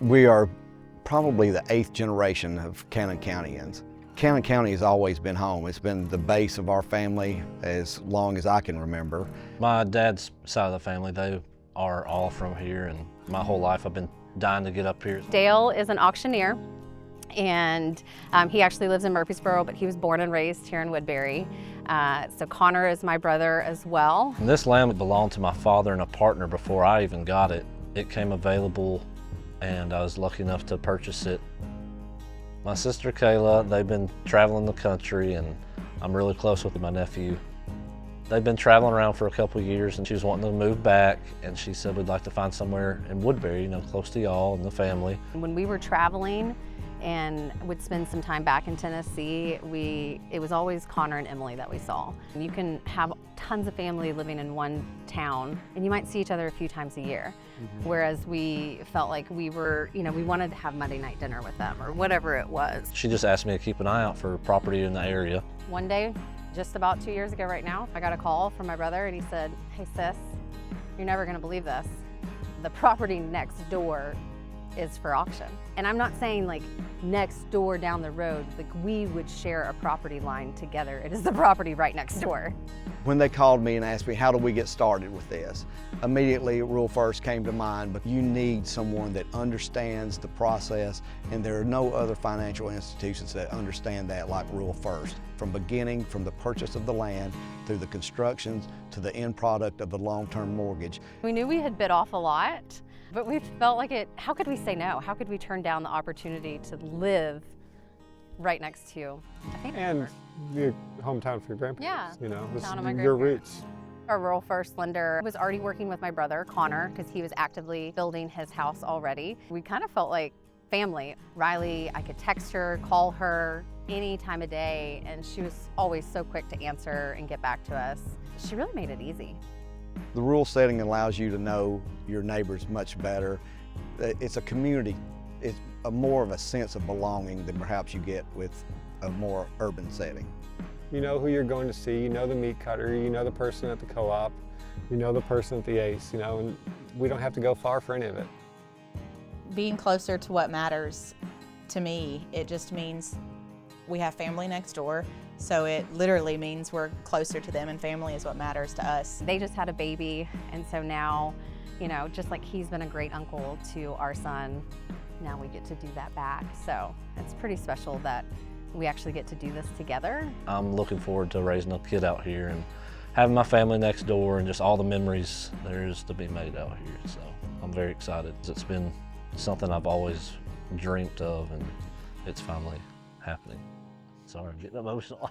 We are probably the 8th generation of Cannon Countyans. Cannon County has always been home. It's been the base of our family as long as I can remember. My dad's side of the family, they are all from here, and my whole life I've been dying to get up here. Dale is an auctioneer, and he actually lives in Murfreesboro, but he was born and raised here in Woodbury. So Connor is my brother as well. And this land belonged to my father and a partner before I even got it. It came available and I was lucky enough to purchase it. My sister Kayla, they've been traveling the country, and I'm really close with my nephew. They've been traveling around for a couple of years, and she was wanting to move back, and she said we'd like to find somewhere in Woodbury, close to y'all and the family. When we were traveling and would spend some time back in Tennessee, it was always Connor and Emily that we saw. You can have tons of family living in one town, and you might see each other a few times a year. Whereas we felt like we wanted to have Monday night dinner with them or whatever it was. She just asked me to keep an eye out for property in the area. One day, just about 2 years ago right now, I got a call from my brother and he said, "Hey sis, you're never gonna believe this. The property next door is for auction." And I'm not saying like next door down the road, like we would share a property line together. It is the property right next door. When they called me and asked me, how do we get started with this? Immediately, Rule First came to mind, but you need someone that understands the process, and there are no other financial institutions that understand that like Rule First. From beginning, from the purchase of the land, through the construction, to the end product of the long-term mortgage. We knew we had bit off a lot, but we felt like how could we say no? How could we turn down the opportunity to live right next to, I think, and the hometown for your grandparents. Yeah, this hometown is of my your grandparents. roots. Our Rural First lender was already working with my brother, Connor, because he was actively building his house already. We kind of felt like family. Riley, I could text her, call her any time of day, and she was always so quick to answer and get back to us. She really made it easy. The rule setting allows you to know your neighbors much better. It's a community. It's more of a sense of belonging than perhaps you get with a more urban setting. You know who you're going to see, you know the meat cutter, you know the person at the co-op, you know the person at the ACE, and we don't have to go far for any of it. Being closer to what matters to me, it just means we have family next door, so it literally means we're closer to them, and family is what matters to us. They just had a baby, and so now, just like he's been a great uncle to our son, now we get to do that back. So it's pretty special that we actually get to do this together. I'm looking forward to raising a kid out here and having my family next door and just all the memories there is to be made out here. So I'm very excited. It's been something I've always dreamt of, and it's finally happening. Sorry, I'm getting emotional.